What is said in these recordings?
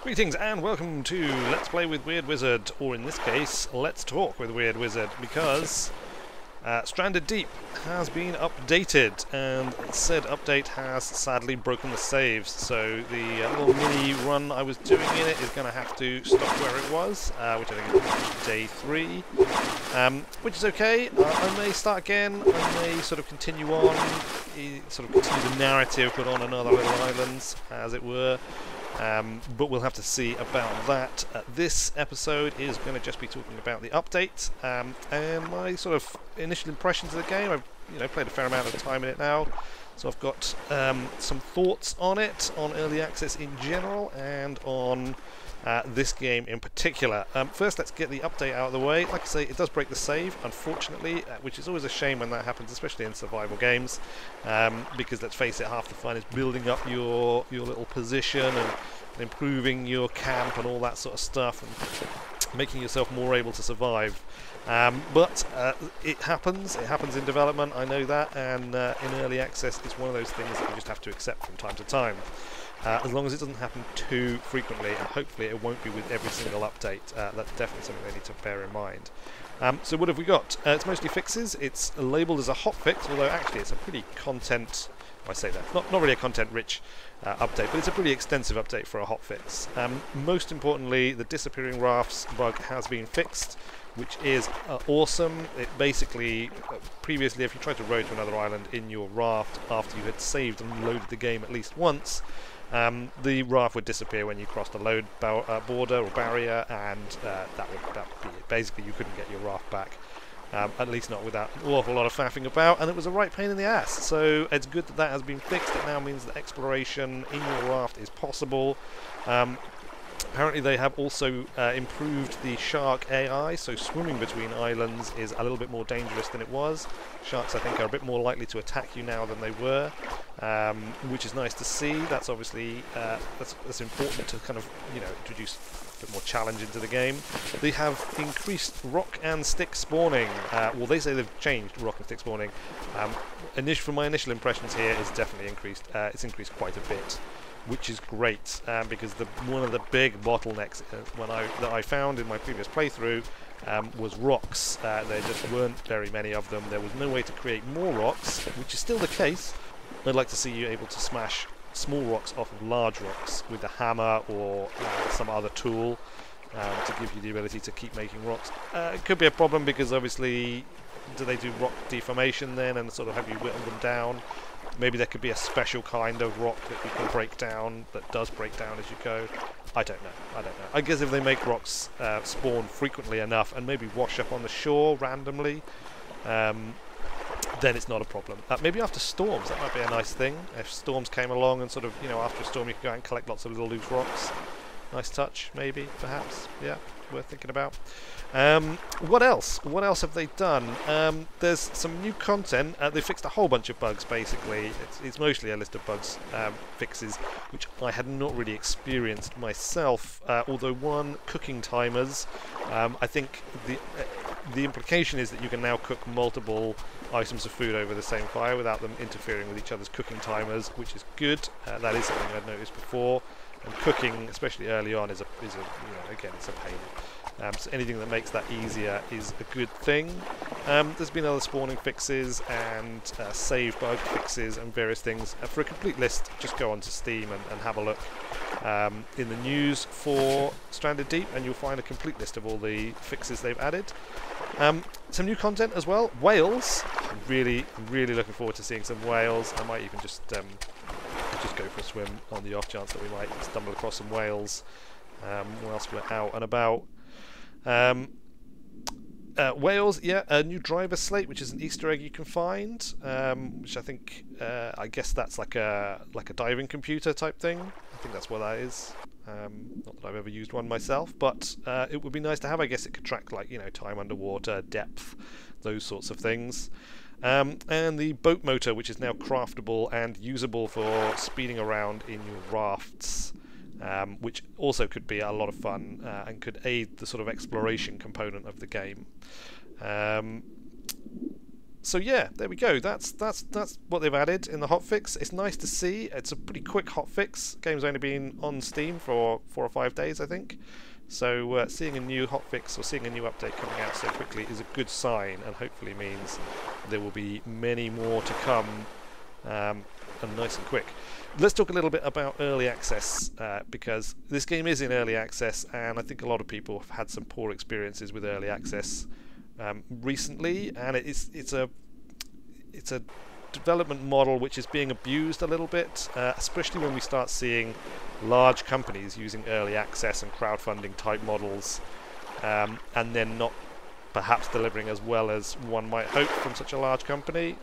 Greetings and welcome to Let's Play with Weird Wizard, or in this case, Let's Talk with Weird Wizard, because Stranded Deep has been updated, and said update has sadly broken the saves, so the little mini run I was doing in it is going to have to stop where it was, which I think is day 3, which is okay. I may start again, I may sort of continue on, sort of continue the narrative, but on another little islands, as it were. But we'll have to see about that. This episode is going to just be talking about the update and my sort of initial impressions of the game. I've played a fair amount of time in it now, so I've got some thoughts on it, on early access in general, and on this game in particular. First, let's get the update out of the way. Like I say, it does break the save, unfortunately, which is always a shame when that happens, especially in survival games, because let's face it, half the fun is building up your little position and improving your camp and all that sort of stuff, and making yourself more able to survive. But it happens in development, I know that, and in early access it's one of those things that you just have to accept from time to time. As long as it doesn't happen too frequently, and hopefully it won't be with every single update. That's definitely something they need to bear in mind. So what have we got? It's mostly fixes. It's labelled as a hotfix, although actually it's a pretty content... I say that, not really a content-rich update, but it's a pretty extensive update for a hotfix. Most importantly, the disappearing rafts bug has been fixed, which is awesome. It basically, previously, if you tried to row to another island in your raft after you had saved and loaded the game at least once, the raft would disappear when you crossed a load border or barrier, and that would be it. Basically, you couldn't get your raft back. At least not without an awful lot of faffing about, and it was a right pain in the ass. So it's good that that has been fixed. It now means that exploration in your raft is possible. Apparently they have also improved the shark AI, so swimming between islands is a little bit more dangerous than it was. Sharks, I think, are a bit more likely to attack you now than they were, which is nice to see. That's obviously that's important to kind of introduce a bit more challenge into the game. They have increased rock and stick spawning. Well, they say they've changed rock and stick spawning. From my initial impressions here, it's definitely increased. It's increased quite a bit, which is great, because one of the big bottlenecks that I found in my previous playthrough was rocks. There just weren't very many of them. There was no way to create more rocks, which is still the case. I'd like to see you able to smash small rocks off of large rocks with a hammer or some other tool to give you the ability to keep making rocks. It could be a problem because obviously, do they do rock deformation then and sort of have you whittle them down? Maybe there could be a special kind of rock that you can break down, that does break down as you go. I don't know. I guess if they make rocks spawn frequently enough and maybe wash up on the shore randomly, then it's not a problem. Maybe after storms, that might be a nice thing. If storms came along and sort of, after a storm you could go out and collect lots of little loose rocks. Nice touch, maybe, perhaps. Yeah, worth thinking about. What else? What else have they done? There's some new content. They fixed a whole bunch of bugs, basically. It's mostly a list of bugs fixes, which I had not really experienced myself. Although cooking timers. I think the implication is that you can now cook multiple items of food over the same fire without them interfering with each other's cooking timers, which is good. That is something I'd noticed before. And cooking, especially early on, is again, it's a pain. So anything that makes that easier is a good thing. There's been other spawning fixes and save bug fixes and various things. For a complete list, just go onto Steam and have a look in the news for Stranded Deep, and you'll find a complete list of all the fixes they've added. Some new content as well. Whales. I'm really looking forward to seeing some whales. I might even just go for a swim on the off chance that we might stumble across some whales whilst we're out and about. Whales, yeah, a new driver slate, which is an Easter egg you can find, which I think, I guess that's like a diving computer type thing. I think that's what that is. Not that I've ever used one myself, but it would be nice to have. I guess it could track time underwater, depth, those sorts of things. And the boat motor, which is now craftable and usable for speeding around in your rafts. Which also could be a lot of fun and could aid the sort of exploration component of the game. So yeah, there we go. That's what they've added in the hotfix. It's nice to see. It's a pretty quick hotfix. Game's only been on Steam for 4 or 5 days, I think. So seeing a new hotfix or seeing a new update coming out so quickly is a good sign, and hopefully means there will be many more to come, and nice and quick. Let's talk a little bit about early access, because this game is in early access, and I think a lot of people have had some poor experiences with early access recently, and it's a development model which is being abused a little bit, especially when we start seeing large companies using early access and crowdfunding type models, and then not perhaps delivering as well as one might hope from such a large company.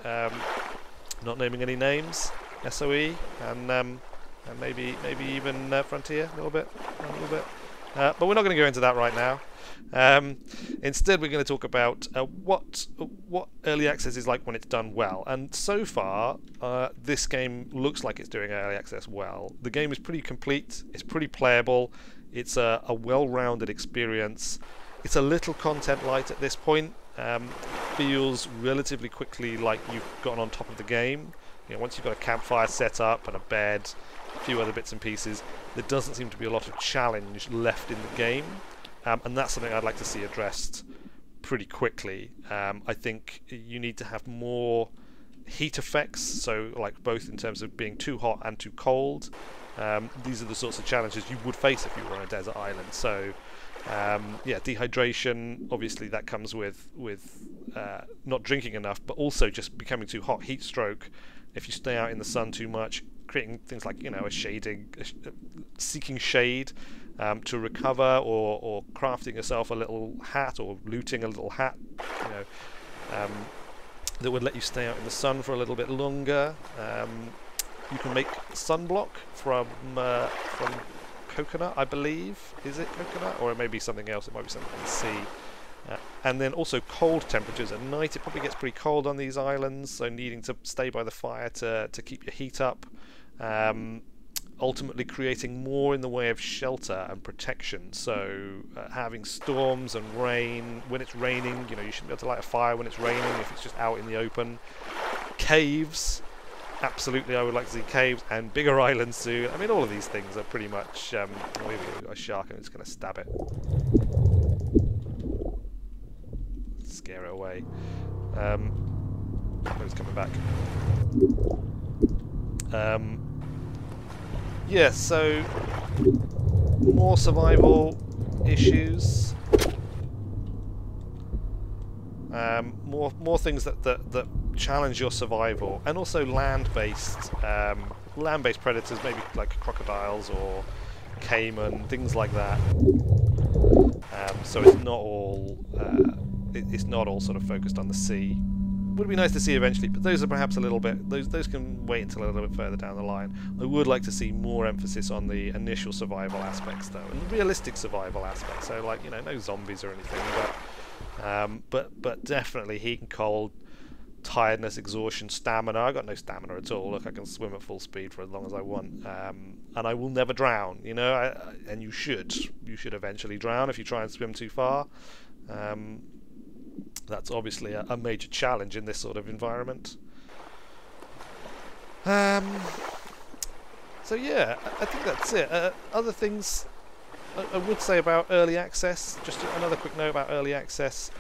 Not naming any names, SOE and maybe even Frontier a little bit. But we're not going to go into that right now. Instead, we're going to talk about what early access is like when it's done well. And so far, this game looks like it's doing early access well. The game is pretty complete. It's pretty playable. It's a well-rounded experience. It's a little content light at this point. Feels relatively quickly like you've gotten on top of the game. You know, once you've got a campfire set up and a bed, a few other bits and pieces, there doesn't seem to be a lot of challenge left in the game. And that's something I'd like to see addressed pretty quickly. I think you need to have more heat effects, so like both in terms of being too hot and too cold. These are the sorts of challenges you would face if you were on a desert island. So yeah, dehydration, obviously that comes with not drinking enough, but also just becoming too hot, heat stroke. If you stay out in the sun too much, creating things like, you know, seeking shade to recover, or crafting yourself a little hat, or looting a little hat, you know, that would let you stay out in the sun for a little bit longer. You can make sunblock from coconut, I believe. Is it coconut, or it may be something else? It might be something in the sea. And then also cold temperatures at night. It probably gets pretty cold on these islands, so needing to stay by the fire to keep your heat up. Ultimately creating more in the way of shelter and protection. So having storms and rain. When it's raining, you know, you shouldn't be able to light a fire when it's raining if it's just out in the open. Caves. Absolutely, I would like to see caves and bigger islands too. I mean, all of these things are pretty much... oh, here we go, a shark, and it's going to stab it. Scare it away. It's coming back. Yeah, so more survival issues. More things that challenge your survival, and also land-based predators, maybe like crocodiles or caiman, things like that. So it's not all sort of focused on the sea. Would be nice to see eventually, but those are perhaps a little bit. Those can wait until a little bit further down the line. I would like to see more emphasis on the initial survival aspects, though, and realistic survival aspects. So, like, you know, no zombies or anything, but definitely heat and cold, tiredness, exhaustion, stamina. I got no stamina at all. Look, I can swim at full speed for as long as I want, and I will never drown. You know, and you should eventually drown if you try and swim too far. That's obviously a major challenge in this sort of environment. So yeah, I think that's it. Other things I would say about early access, just another quick note about early access.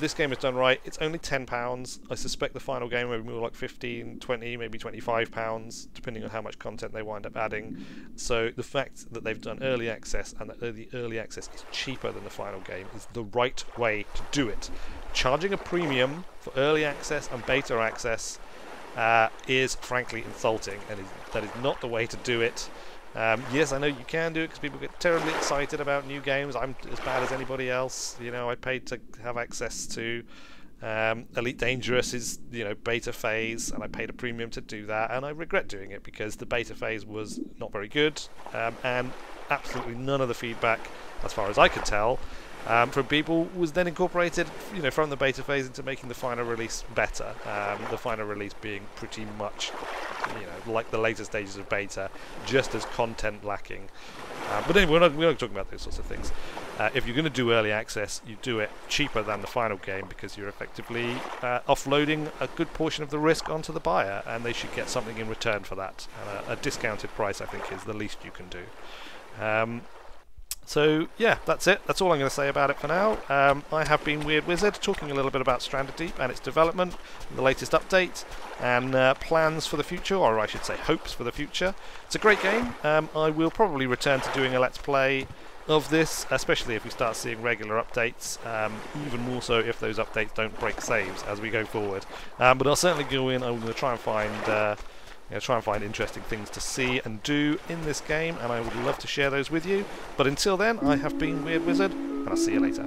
This game is done right. It's only £10. I suspect the final game will be more like 15, 20, maybe £25, depending on how much content they wind up adding. So the fact that they've done early access, and that the early access is cheaper than the final game, is the right way to do it. Charging a premium for early access and beta access is frankly insulting, and that is not the way to do it. Yes, I know you can do it because people get terribly excited about new games. I'm as bad as anybody else. You know, I paid to have access to Elite Dangerous is, you know, beta phase, and I paid a premium to do that, and I regret doing it because the beta phase was not very good, and absolutely none of the feedback, as far as I could tell, from people was then incorporated, you know, from the beta phase into making the final release better. The final release being pretty much, you know, like the later stages of beta, just as content lacking. But anyway, we're not talking about those sorts of things. If you're going to do early access, you do it cheaper than the final game because you're effectively offloading a good portion of the risk onto the buyer, and they should get something in return for that. A discounted price, I think, is the least you can do. So yeah, that's it. That's all I'm going to say about it for now. I have been Weird Wizard, talking a little bit about Stranded Deep and its development, the latest update, and plans for the future, or I should say hopes for the future. It's a great game. I will probably return to doing a Let's Play of this, especially if we start seeing regular updates, even more so if those updates don't break saves as we go forward. But I'll certainly go in. I'm going to try and find interesting things to see and do in this game, and I would love to share those with you. But until then, I have been Weird Wizard, and I'll see you later.